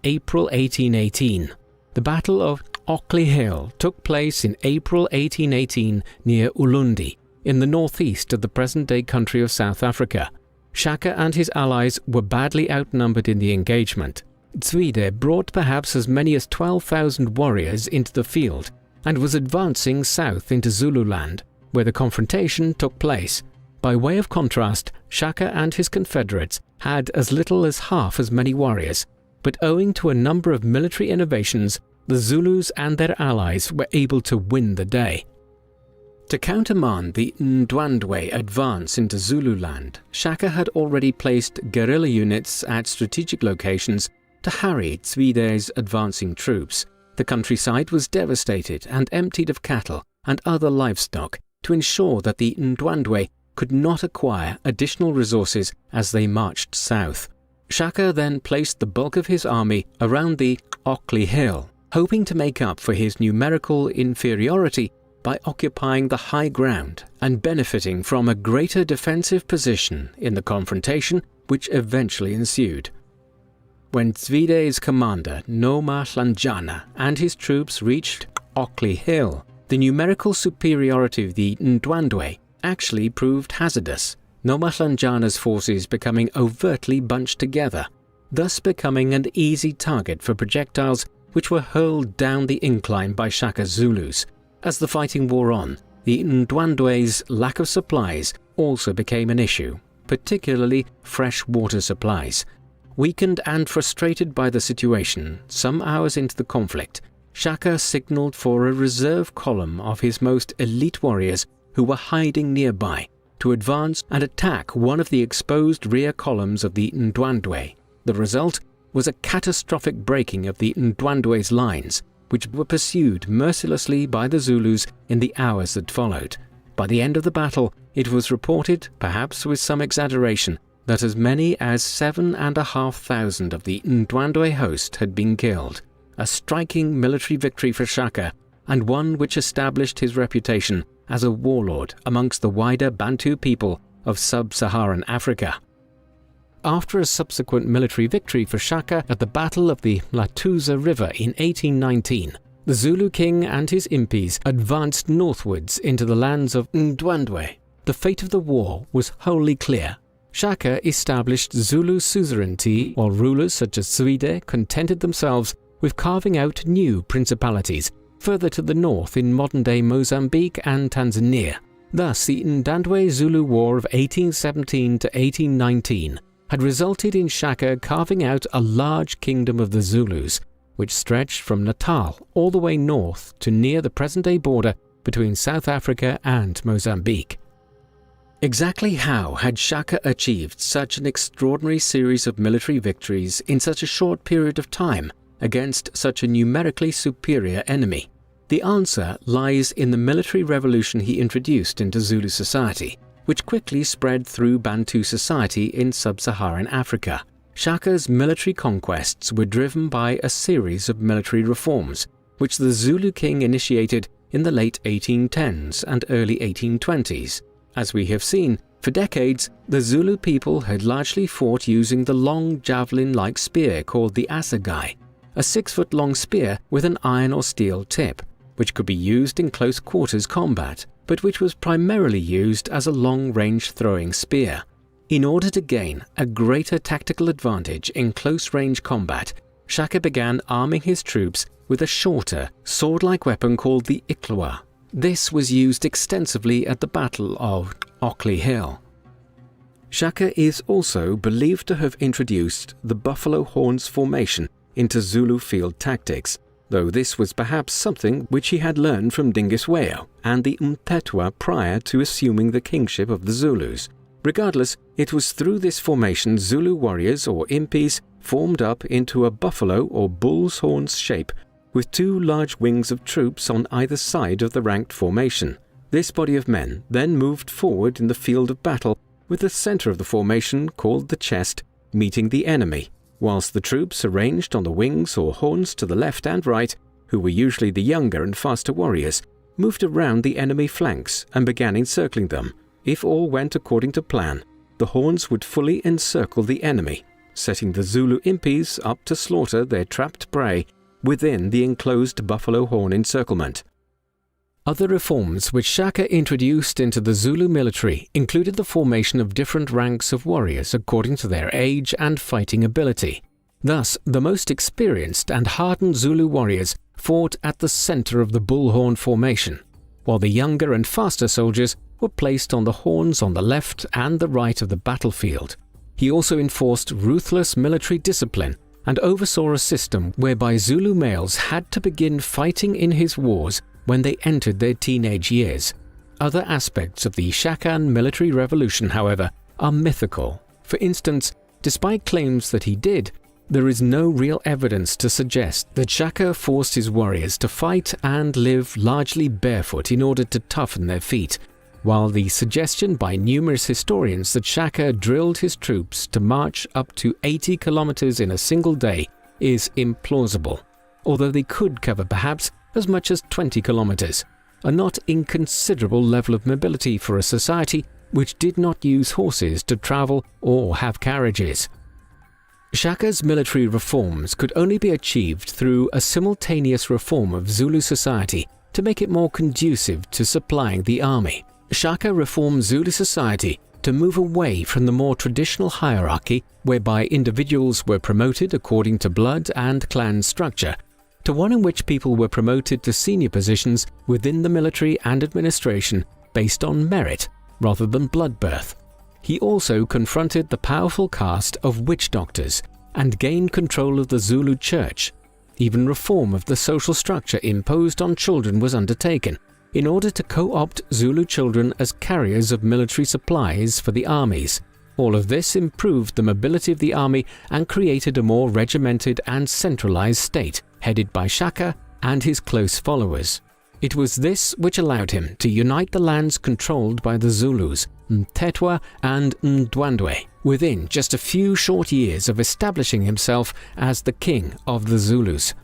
April 1818. The Battle of Ockley Hill took place in April 1818 near Ulundi, in the northeast of the present-day country of South Africa. Shaka and his allies were badly outnumbered in the engagement. Zwide brought perhaps as many as 12,000 warriors into the field and was advancing south into Zululand, where the confrontation took place. By way of contrast, Shaka and his confederates had as little as half as many warriors, but owing to a number of military innovations, the Zulus and their allies were able to win the day. To countermand the Ndwandwe advance into Zululand, Shaka had already placed guerrilla units at strategic locations to harry Zwide's advancing troops. The countryside was devastated and emptied of cattle and other livestock to ensure that the Ndwandwe could not acquire additional resources as they marched south. Shaka then placed the bulk of his army around the Ockley Hill, hoping to make up for his numerical inferiority by occupying the high ground and benefiting from a greater defensive position in the confrontation which eventually ensued. When Zwide's commander Noma Hlanjana and his troops reached Ockley Hill, the numerical superiority of the Ndwandwe actually proved hazardous, Noma Hlanjana's forces becoming overtly bunched together, thus becoming an easy target for projectiles which were hurled down the incline by Shaka Zulus. As the fighting wore on, the Ndwandwe's lack of supplies also became an issue, particularly fresh water supplies. Weakened and frustrated by the situation, some hours into the conflict, Shaka signaled for a reserve column of his most elite warriors who were hiding nearby to advance and attack one of the exposed rear columns of the Ndwandwe. The result was a catastrophic breaking of the Ndwandwe's lines, which were pursued mercilessly by the Zulus in the hours that followed. By the end of the battle, it was reported, perhaps with some exaggeration, that as many as 7,500 of the Ndwandwe host had been killed, a striking military victory for Shaka, and one which established his reputation as a warlord amongst the wider Bantu people of sub-Saharan Africa. After a subsequent military victory for Shaka at the Battle of the Latuza River in 1819, the Zulu king and his impis advanced northwards into the lands of Ndwandwe. The fate of the war was wholly clear. Shaka established Zulu suzerainty, while rulers such as Zwide contented themselves with carving out new principalities further to the north in modern-day Mozambique and Tanzania. Thus, the Ndwandwe Zulu War of 1817 to 1819 had resulted in Shaka carving out a large kingdom of the Zulus, which stretched from Natal all the way north to near the present-day border between South Africa and Mozambique. Exactly how had Shaka achieved such an extraordinary series of military victories in such a short period of time against such a numerically superior enemy? The answer lies in the military revolution he introduced into Zulu society, which quickly spread through Bantu society in sub-Saharan Africa. Shaka's military conquests were driven by a series of military reforms, which the Zulu king initiated in the late 1810s and early 1820s. As we have seen, for decades, the Zulu people had largely fought using the long javelin-like spear called the assegai, a 6-foot-long spear with an iron or steel tip, which could be used in close quarters combat, but which was primarily used as a long-range throwing spear. In order to gain a greater tactical advantage in close-range combat, Shaka began arming his troops with a shorter, sword-like weapon called the iklewa. This was used extensively at the Battle of Ockley Hill. Shaka is also believed to have introduced the buffalo horns formation into Zulu field tactics, though this was perhaps something which he had learned from Dingiswayo and the Mthethwa prior to assuming the kingship of the Zulus. Regardless, it was through this formation Zulu warriors or impis formed up into a buffalo or bull's horns shape with 2 large wings of troops on either side of the ranked formation. This body of men then moved forward in the field of battle with the center of the formation, called the chest, meeting the enemy, whilst the troops arranged on the wings or horns to the left and right, who were usually the younger and faster warriors, moved around the enemy flanks and began encircling them. If all went according to plan, the horns would fully encircle the enemy, setting the Zulu impis up to slaughter their trapped prey within the enclosed buffalo horn encirclement. Other reforms which Shaka introduced into the Zulu military included the formation of different ranks of warriors according to their age and fighting ability. Thus, the most experienced and hardened Zulu warriors fought at the center of the bullhorn formation, while the younger and faster soldiers were placed on the horns on the left and the right of the battlefield. He also enforced ruthless military discipline and oversaw a system whereby Zulu males had to begin fighting in his wars when they entered their teenage years. Other aspects of the Shakan military revolution, however, are mythical. For instance, despite claims that he did, there is no real evidence to suggest that Shaka forced his warriors to fight and live largely barefoot in order to toughen their feet, while the suggestion by numerous historians that Shaka drilled his troops to march up to 80 kilometers in a single day is implausible, although they could cover perhaps as much as 20 kilometers, a not inconsiderable level of mobility for a society which did not use horses to travel or have carriages. Shaka's military reforms could only be achieved through a simultaneous reform of Zulu society to make it more conducive to supplying the army. Shaka reformed Zulu society to move away from the more traditional hierarchy whereby individuals were promoted according to blood and clan structure, to one in which people were promoted to senior positions within the military and administration based on merit rather than blood birth. He also confronted the powerful caste of witch doctors and gained control of the Zulu church. Even reform of the social structure imposed on children was undertaken in order to co-opt Zulu children as carriers of military supplies for the armies. All of this improved the mobility of the army and created a more regimented and centralized state, headed by Shaka and his close followers. It was this which allowed him to unite the lands controlled by the Zulus, Mthethwa and Ndwandwe, within just a few short years of establishing himself as the king of the Zulus.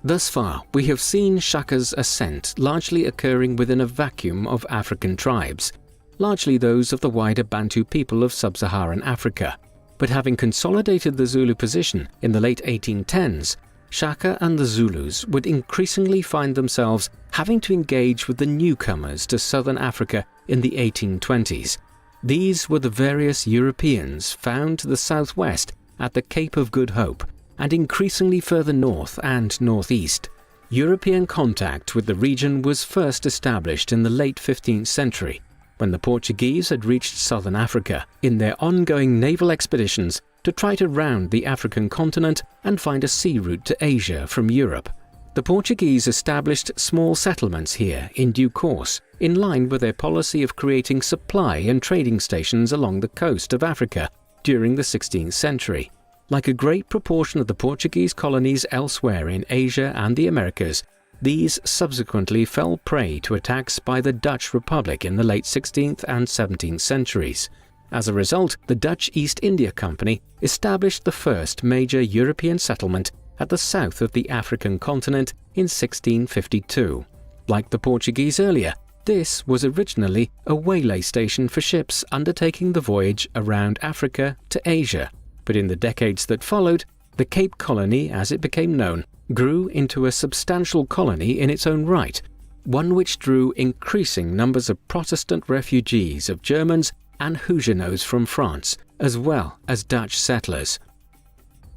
Thus far, we have seen Shaka's ascent largely occurring within a vacuum of African tribes, largely those of the wider Bantu people of sub-Saharan Africa. But having consolidated the Zulu position in the late 1810s, Shaka and the Zulus would increasingly find themselves having to engage with the newcomers to southern Africa in the 1820s. These were the various Europeans found to the southwest at the Cape of Good Hope and increasingly further north and northeast. European contact with the region was first established in the late 15th century, when the Portuguese had reached southern Africa in their ongoing naval expeditions to try to round the African continent and find a sea route to Asia from Europe. The Portuguese established small settlements here in due course, in line with their policy of creating supply and trading stations along the coast of Africa during the 16th century. Like a great proportion of the Portuguese colonies elsewhere in Asia and the Americas, these subsequently fell prey to attacks by the Dutch Republic in the late 16th and 17th centuries. As a result, the Dutch East India Company established the first major European settlement at the south of the African continent in 1652. Like the Portuguese earlier, this was originally a waylay station for ships undertaking the voyage around Africa to Asia, but in the decades that followed, the Cape Colony, as it became known, grew into a substantial colony in its own right, one which drew increasing numbers of Protestant refugees of Germans and Huguenots from France, as well as Dutch settlers.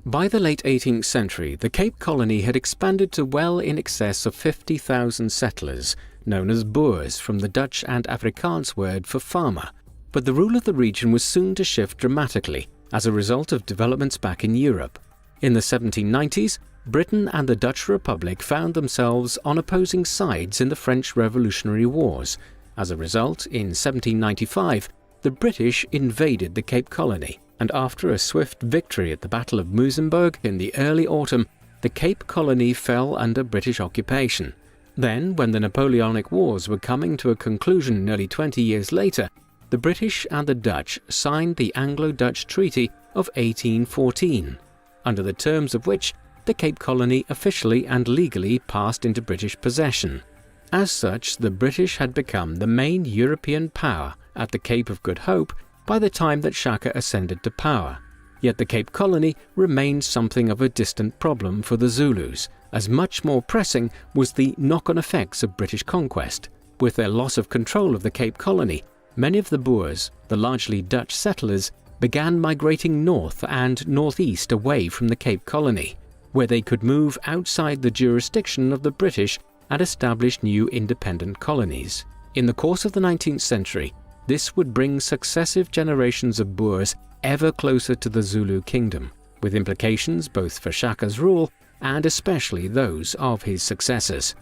By the late 18th century, the Cape Colony had expanded to well in excess of 50,000 settlers, known as Boers from the Dutch and Afrikaans word for farmer, but the rule of the region was soon to shift dramatically as a result of developments back in Europe. In the 1790s, Britain and the Dutch Republic found themselves on opposing sides in the French Revolutionary Wars. As a result, in 1795, the British invaded the Cape Colony, and after a swift victory at the Battle of Muizenberg in the early autumn, the Cape Colony fell under British occupation. Then, when the Napoleonic Wars were coming to a conclusion nearly 20 years later, the British and the Dutch signed the Anglo-Dutch Treaty of 1814, under the terms of which the Cape Colony officially and legally passed into British possession. As such, the British had become the main European power at the Cape of Good Hope by the time that Shaka ascended to power. Yet the Cape Colony remained something of a distant problem for the Zulus, as much more pressing was the knock-on effects of British conquest. With their loss of control of the Cape Colony, many of the Boers, the largely Dutch settlers, began migrating north and northeast away from the Cape Colony, where they could move outside the jurisdiction of the British and establish new independent colonies. In the course of the 19th century, this would bring successive generations of Boers ever closer to the Zulu Kingdom, with implications both for Shaka's rule and especially those of his successors.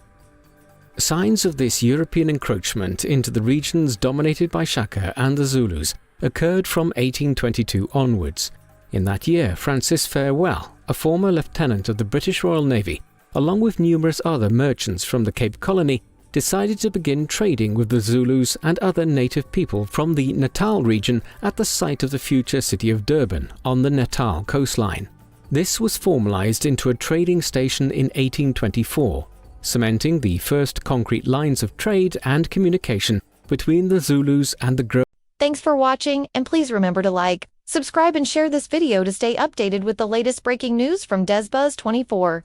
Signs of this European encroachment into the regions dominated by Shaka and the Zulus occurred from 1822 onwards. In that year, Francis Farewell, a former lieutenant of the British Royal Navy, along with numerous other merchants from the Cape Colony, decided to begin trading with the Zulus and other native people from the Natal region at the site of the future city of Durban on the Natal coastline. This was formalized into a trading station in 1824, cementing the first concrete lines of trade and communication between the Zulus and the Thanks for watching, and please remember to like, subscribe and share this video to stay updated with the latest breaking news from DesBuzz24.